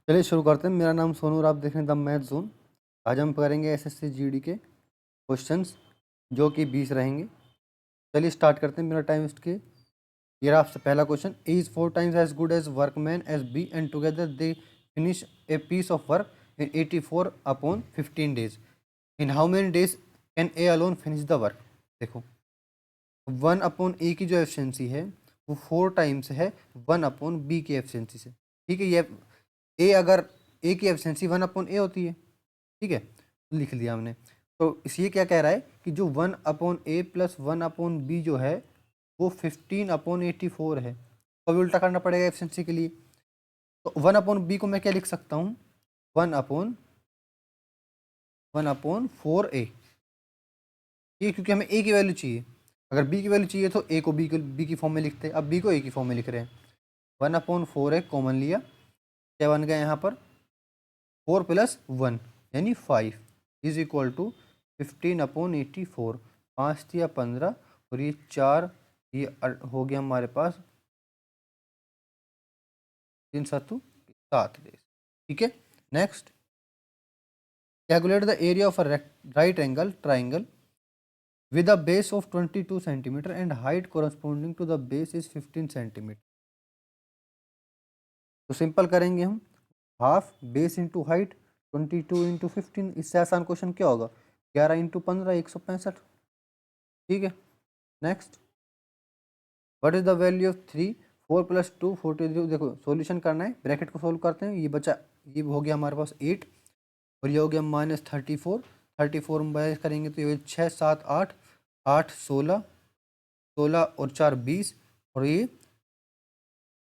चलिए शुरू करते हैं। मेरा नाम सोनू और आप देख रहे हैं द मैथ जोन। आज हम करेंगे एसएससी जीडी के क्वेश्चंस जो कि 20 रहेंगे। चलिए स्टार्ट करते हैं मेरा टाइम वेस्ट के। ये रहा आपसे पहला question. A is 4 times as good as workman as B and together they finish a piece of work in 84 upon 15 days। In how many days can A alone finish the work. देखो 1 upon ए की जो efficiency है वो 4 times है 1 upon B की efficiency से। ठीक है, ये ए अगर ए की एफिशिएंसी 1 अपॉन ए होती है, ठीक है, लिख लिया हमने। तो इसलिए क्या कह रहा है कि जो 1 अपॉन ए प्लस 1 अपॉन बी जो है वो 15 अपॉन 84 है। तो अभी उल्टा करना पड़ेगा एफिशिएंसी के लिए। तो 1 अपॉन बी को मैं क्या लिख सकता हूँ, 1 अपॉन 4 ए। ये क्योंकि हमें ए की वैल्यू चाहिए। अगर बी की वैल्यू चाहिए तो ए को बी की फॉर्म में लिखते हैं, अब बी को ए की फॉर्म में लिख रहे हैं। 1/4 ए कॉमन लिया, क्या बन गया यहाँ पर 4 + 1 यानी 5 इज इक्वल टू 15/84। 5 या 15 और ये 4, ये हो गया हमारे पास 3 7 7 डेज। ठीक है, next calculate the area of a right angle triangle with a base of 22 centimeter and height corresponding to the base is 15 centimeter। तो सिंपल करेंगे हम, half base into height 22 into 15। इससे आसान क्वेश्चन क्या होगा, 11 इंटू 15 165। ठीक है, next what is the value of 3 4 + 2 43। देखो सॉल्यूशन करना है, ब्रैकेट को सोल्व करते हैं। ये बचा, ये हो गया हमारे पास 8 और ये हो गया -34। 34 में बैलेंस करेंगे तो ये 6 7 8 8 16 16 और 4 20 और ये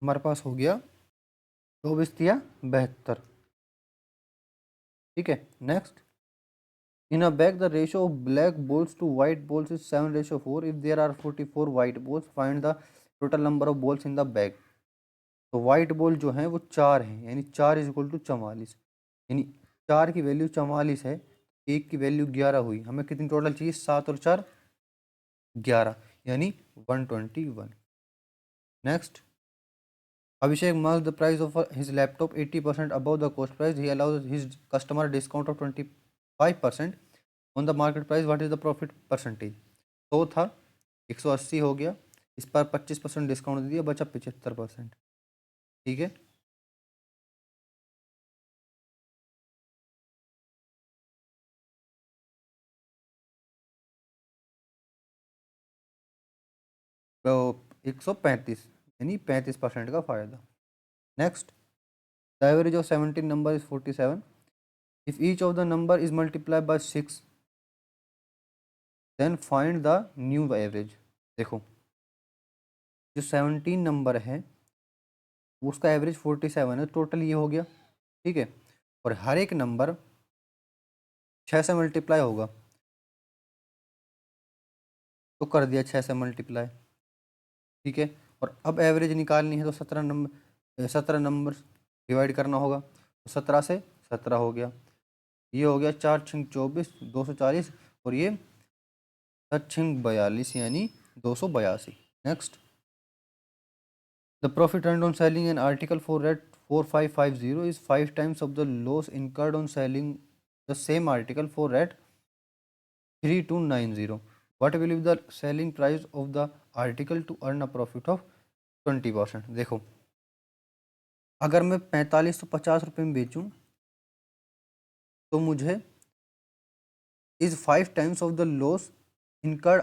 हमारे पास हो गया 24 या 72। ठीक है, next in a bag the ratio of black balls to white balls is 7:4। If there are 44 white balls find the total number of balls in the bag. तो वाइट बॉल जो है वो 4 है, यानी 4 = 44, यानी 4 की वैल्यू 44 है, एक की वैल्यू 11 हुई। हमें कितनी टोटल चाहिए, 7 और 4 11, यानी 121। Next Abhishek marks the price of his laptop 80% above the cost price. He allows his customer discount of 25% on the market price. What is the profit percentage? तो था 180 हो गया, इस पर 25% डिस्काउंट दे दिया, बचा 75%। ठीक है, तो 135 यानी 35% का फायदा। Next the average of 17 number is 47। If each of the number is multiply by 6 then find the new average. देखो जो 17 नंबर है उसका एवरेज 47 है, टोटल ये हो गया। ठीक है, और हर एक नंबर 6 से मल्टीप्लाई होगा, तो कर दिया 6 से मल्टीप्लाई। ठीक है, और अब एवरेज निकालनी है तो 17 नंबर डिवाइड करना होगा, तो 17 से 17 हो गया, ये हो गया 4 × 24 240 और ये 7 × 42 यानी 282। Next the profit earned on selling an article for rate 4550 is 5 times of the loss incurred on selling the same article for rate 3290। What will be the selling price of the article to earn a profit of 20%। देखो अगर मैं 4550 में बेचूं तो मुझे is 5 times of the loss incurred,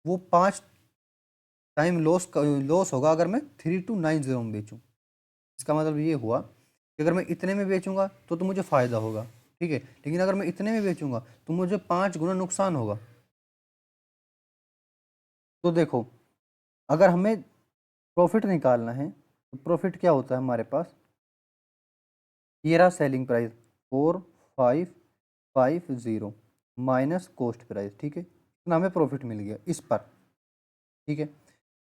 वो 5 time loss होगा अगर मैं 3290 में बेचूं। इसका मतलब ये हुआ कि अगर मैं इतने में बेचूंगा तो मुझे फ़ायदा होगा। ठीक है, लेकिन अगर मैं इतने में बेचूंगा तो मुझे 5 गुना नुकसान होगा। तो देखो अगर हमें प्रॉफिट निकालना है तो प्रॉफिट क्या होता है हमारे पास, ये रहा selling price 4550 minus cost price. ठीक है, इतना हमें प्रॉफिट मिल गया इस पर। ठीक है,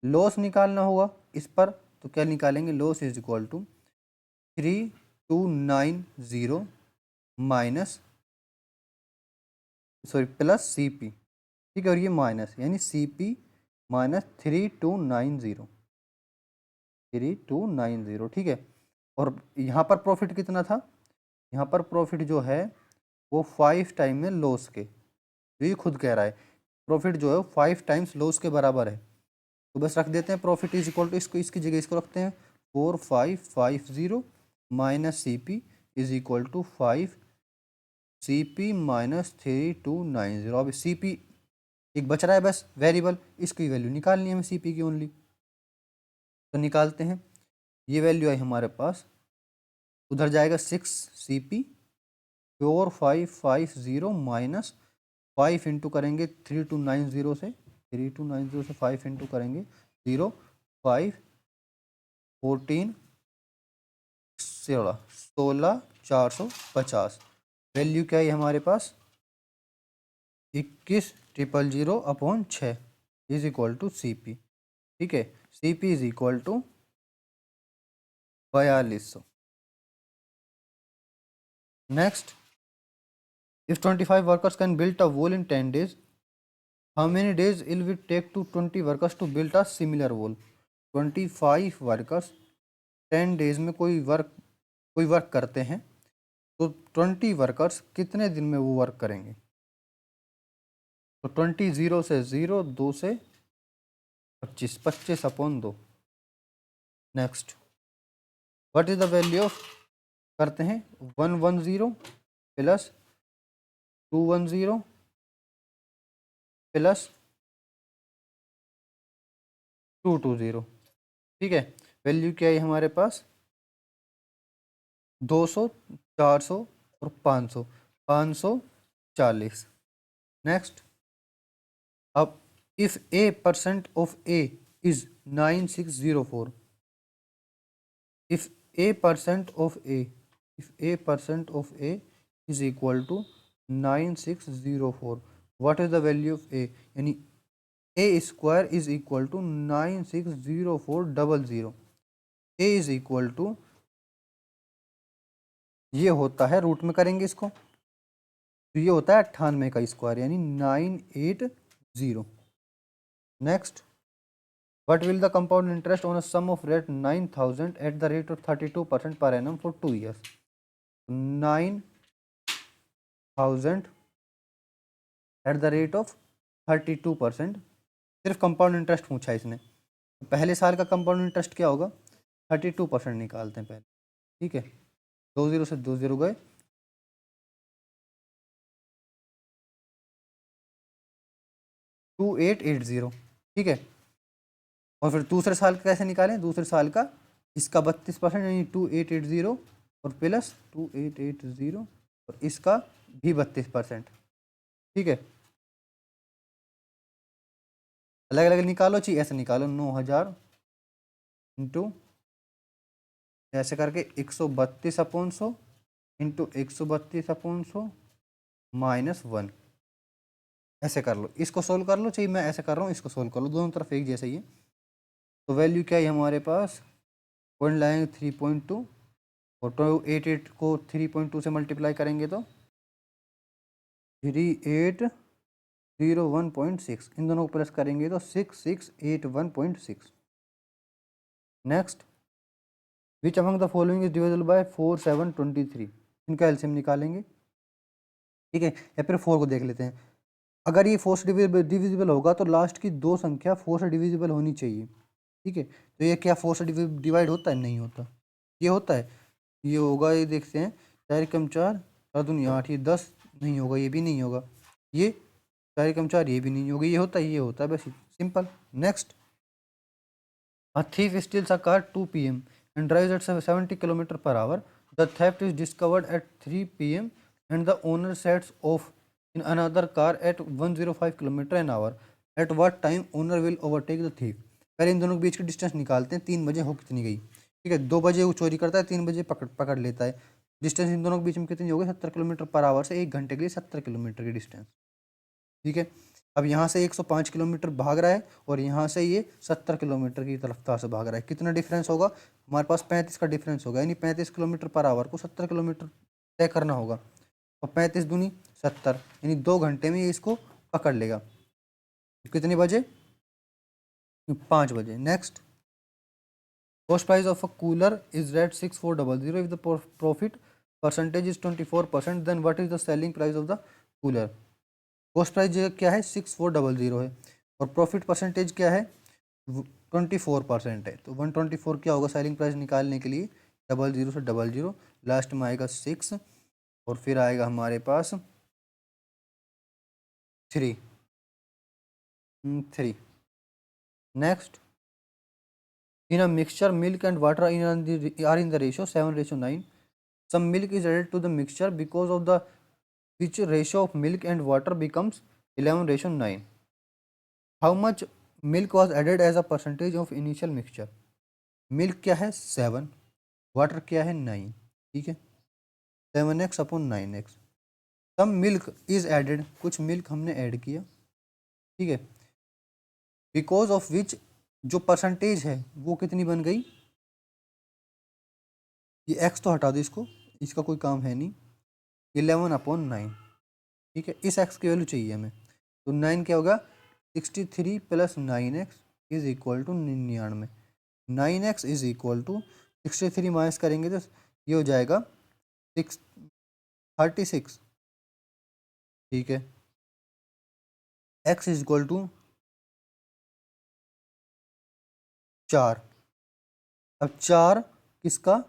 लॉस निकालना होगा इस पर, तो क्या निकालेंगे, loss is equal to 3290 minus plus C P. ठीक है, और ये माइनस यानी सी पी माइनस 3290। ठीक है, और यहाँ पर प्रॉफिट कितना था, यहाँ पर प्रॉफिट जो है वो 5 टाइम में लॉस के, तो ये खुद कह रहा है प्रॉफिट जो है 5 टाइम्स लॉस के बराबर है। तो बस रख देते हैं प्रॉफिट इज इक्वल टू, इसको इसकी जगह इसको रखते हैं 4550 minus C P is equal to 5 C P minus 3290। अब सी पी एक बच रहा है बस वेरिएबल, इसकी वैल्यू निकालनी है हमें सी पी की ओनली, तो निकालते हैं। ये वैल्यू आई हमारे पास, उधर जाएगा 6 सी पी 4550 माइनस 5 इंटू करेंगे 3290 से, 3290 से 5 इंटू करेंगे 0 5 14 16 वैल्यू क्या है हमारे पास 21,000 upon 6 is equal to C P. ठीक है, C P is equal to 4200। Next, if 25 workers can build a wall in 10 days, how many days it will take to 20 workers to build a similar wall? 25 workers 10 days में कोई work करते हैं, तो 20 workers कितने दिन में वो work करेंगे? तो 20 0 से 0, 2 से 25, 25 upon 2। Next, what is the value of, करते हैं 110 प्लस 210 प्लस 220। ठीक है, वैल्यू क्या है हमारे पास 200, 400 और 500, 540। नेक्स्ट, अब if A percent of A is 9604, if A percent of A, if A percent of A is equal to 9604, what is the value of A? यानी A square is equal to 960400। A is equal to, ये होता है root में करेंगे इसको, तो ये होता है 98 का स्क्वायर यानी 980। Next, what will the compound interest on a sum of rate 9000 at the rate of 32% per annum for 2 years? 9000 at the rate of 32%, सिर्फ कंपाउंड इंटरेस्ट पूछा है इसने। पहले साल का कंपाउंड इंटरेस्ट क्या होगा, 32% निकालते हैं पहले। ठीक है, 20 से 20 गए, 2880। ठीक है, और फिर दूसरे साल का कैसे निकालें? दूसरे साल का इसका 32% यानी 2880 और प्लस 2880 और इसका भी 32%। ठीक है, अलग अलग निकालो, चाहिए ऐसे निकालो 9000 इंटू ऐसे करके 132 अपॉन 100 इंटू 132 अपॉन 100 माइनस 1, ऐसे कर लो। इसको सोल्व कर लो, चाहिए मैं ऐसे कर रहा हूँ, इसको सोल्व कर लो, दोनों तरफ एक जैसे ही है। तो वैल्यू क्या है हमारे पास, पॉइंट लाएंगे 3.2 और 88 को 3.2 से मल्टीप्लाई करेंगे तो 3801.6, इन दोनों को प्लस करेंगे तो 6681.6। Next, which among the following is divisible by 4723, इनका एलसीएम निकालेंगे। ठीक है, या फिर 4 को देख लेते हैं। अगर ये 4 से डिविजिबल होगा तो लास्ट की दो संख्या 4 से डिविजिबल होनी चाहिए। ठीक है, तो ये क्या 4 से डिवाइड होता है? नहीं होता। ये होता है, ये होगा, ये देखते हैं 4 कम 4 4 दूनी 8, ये 10 नहीं होगा, ये भी नहीं होगा, ये 4 कम 4 ये भी नहीं होगा, ये होता है, ये होता है, बस simple. Next, a thief steals a car 2 p.m. and drives at 70 km per hour. The theft is discovered at 3 p.m. and the owner sets off in another car at 105 km an hour. At what time owner will overtake the thief? पहले इन दोनों के बीच की distance निकालते हैं, 3 बजे हो कितनी गई। ठीक है, 2 बजे वो चोरी करता है, 3 बजे पकड़ लेता है। डिस्टेंस इन दोनों के बीच में कितनी होगी? 70 किलोमीटर पर आवर से 1 घंटे के लिए 70 किलोमीटर की डिस्टेंस। ठीक है, अब यहाँ से 105 किलोमीटर भाग रहा है और यहाँ से ये 70 किलोमीटर की रफ्तार से भाग रहा है। कितना डिफरेंस होगा हमारे पास? 35 का डिफरेंस होगा, यानी 35 किलोमीटर पर आवर को 70 किलोमीटर तय करना होगा, और 35 दूनी 70, यानी 2 घंटे में ये इसको पकड़ लेगा। कितने बजे? 5 बजे। Next, Cost price of a cooler is at 6400. If the profit percentage is 24%, then what is the selling price of the cooler? Cost price क्या है 6400 है और प्रॉफिट परसेंटेज क्या है 24% है, तो 124 क्या होगा सेलिंग प्राइस निकालने के लिए 00 से 00 लास्ट में आएगा 6 और फिर आएगा हमारे पास 3। Next, in a mixture milk and water are in the ratio 7:9. Some milk is added to the mixture because of the which ratio of milk and water becomes 11:9. How much milk was added as a percentage of initial mixture? Milk क्या है 7, water क्या है 9, ठीक है 7x upon 9x। Some milk is added, कुछ milk हमने add किया, ठीक है, बिकॉज ऑफ विच जो परसेंटेज है वो कितनी बन गई, ये x तो हटा दो, इसका कोई काम है नहीं, 11/9, ठीक है, इस x की वैल्यू चाहिए हमें, तो 9 क्या होगा 63 + 9x is equal to 99। 9x is equal to 63 minus करेंगे तो ये हो जाएगा 36, ठीक है, x इज इक्वल टू 4। अब 4 किसका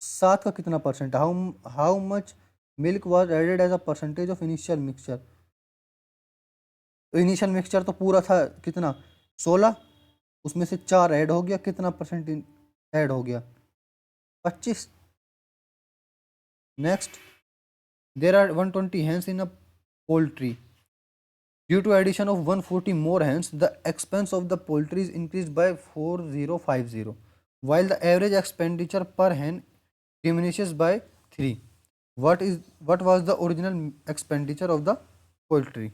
7 का कितना percent, how much milk was added as a percentage of initial mixture, तो इनिशियल मिक्सचर तो पूरा था कितना 16, उसमें से 4 ऐड हो गया, कितना परसेंट ऐड हो गया 25। Next, there are 120 hens in a poultry. Due to addition of 140 more hens, the expense of the poultry is increased by 4050, while the average expenditure per hen diminishes by 3. What was the original expenditure of the poultry?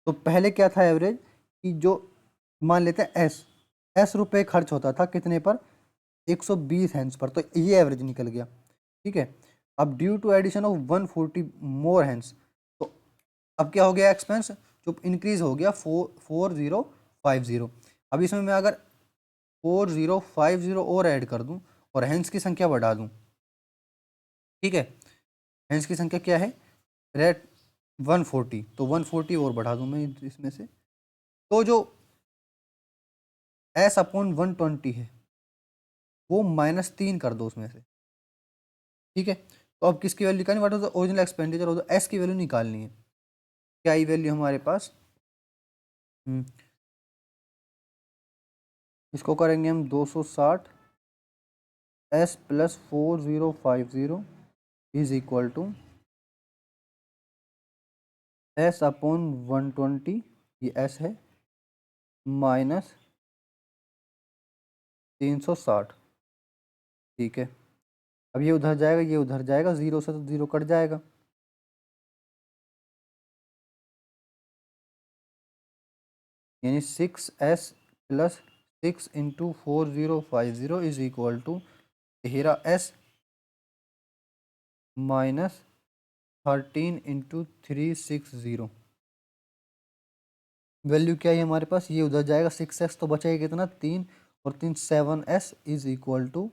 तो पहले क्या था average कि जो मान लेते हैं S रुपये खर्च होता था कितने पर 120 हैंड्स पर, तो ये एवरेज निकल गया, ठीक है। अब due to addition of 140 more hens, तो अब क्या हो गया एक्सपेंस जो इंक्रीज हो गया 4050। अब इसमें मैं अगर 4050 और ऐड कर दूं और हैंड्स की संख्या बढ़ा दूं, ठीक है, हैंड्स की संख्या क्या है रेट 140, तो 140 और बढ़ा दूं मैं इसमें से, तो जो S/120 है वो -3 कर दो उसमें से, ठीक है। तो अब किसकी वैल्यू निकालनी, what is the original expenditure of the S की वैल्यू निकालनी है, क्या आई वैल्यू हमारे पास, इसको करेंगे हम 260 S + 4050 is equal to S/120, ये S है, माइनस 360, ठीक है। अब ये उधर जाएगा, ये उधर जाएगा, 0 से तो 0 कट जाएगा, यानी 6S + 6 × 4050 इज इक्वल टू हेरा S माइनस 13 × 360। वैल्यू क्या है हमारे पास, ये उधर जाएगा 6x तो बचेगा कितना 3 और 3 7S इज इक्वल टू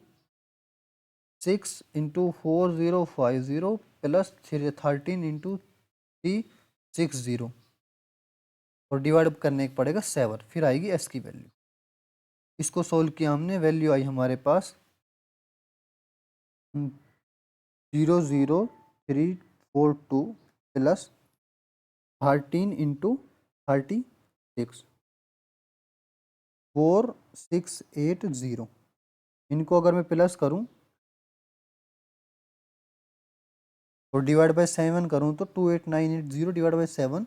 6 × 4050 + 13 × 360 और डिवाइड करने को पड़ेगा 7, फिर आएगी S की वैल्यू। इसको सोल्व किया हमने, वैल्यू आई हमारे पास 00342 + 13 × 36 4680। इनको अगर मैं प्लस करूं और डिवाइड बाय 7 करूं तो 28980 divide by 7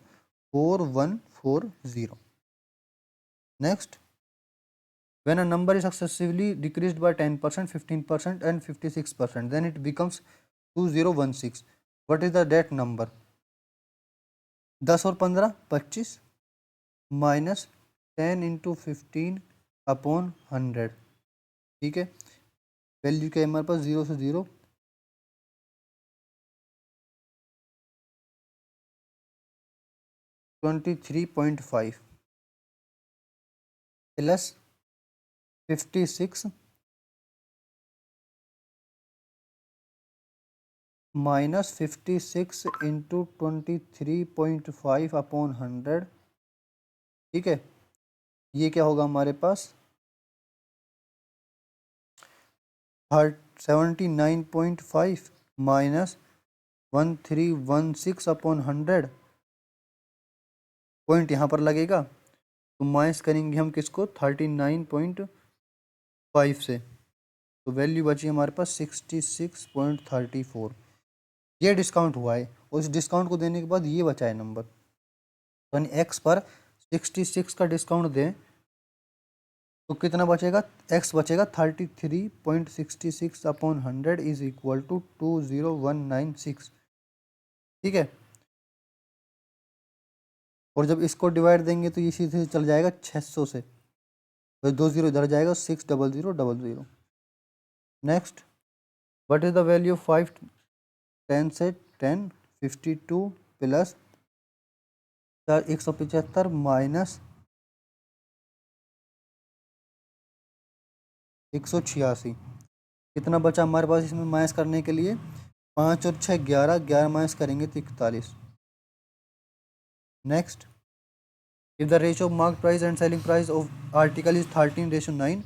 4140। Next, when a number is successively decreased by 10%, 15% and 56%, then it becomes 2016. What is the that number? 10 और 15 25 माइनस 10 × 15/100, ठीक है। वैल्यू क्या है हमारे पास 0 से 0 23.5 प्लस 56 -56 इंटू 23.5 अपॉन 100, ठीक है। ये क्या होगा हमारे पास 79.5 माइनस 1316 अपॉन 100, पॉइंट यहाँ पर लगेगा तो माइनस करेंगे हम किसको 39.5 से, तो वैल्यू बची हमारे पास 66.34। ये डिस्काउंट हुआ है और इस डिस्काउंट को देने के बाद ये बचा है नंबर, तो यानी एक्स पर 66 का डिस्काउंट दें तो कितना बचेगा, एक्स बचेगा 33.66 अपॉन 100 इज इक्वल टू 20196, ठीक है। और जब इसको डिवाइड देंगे तो ये सीधे चल जाएगा 600 से, तो 20 इधर जाएगा 600000। Next, what is the value of 5 10 से 10 52 प्लस 175 माइनस 186, कितना बचा हमारे पास इसमें माइनस करने के लिए, 5 और 6 11, 11 माइनस करेंगे तो 41। Next, if the ratio of market price and selling price of article is 13:9,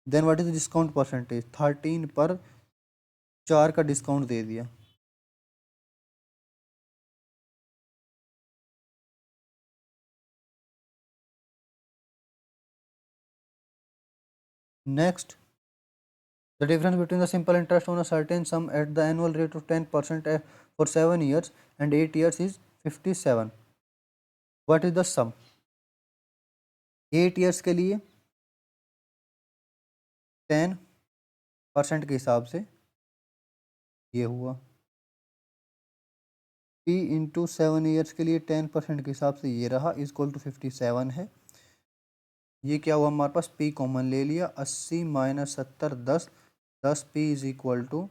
then what is the discount percentage, 13 पर 4 का डिस्काउंट दे दिया। Next, the difference between the simple interest on a certain sum at the annual rate of 10% for 7 years and 8 years is 57, what is the sum। 8 years के लिए 10% के हिसाब से ये हुआ, P इंटू 7 ईयर्स के लिए 10% के हिसाब से ये रहा, इक्वल टू 57 है। ये क्या हुआ हमारे पास, P कॉमन ले लिया, 80 minus 70 10, 10 P is equal to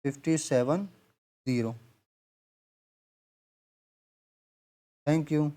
57 0। Thank you.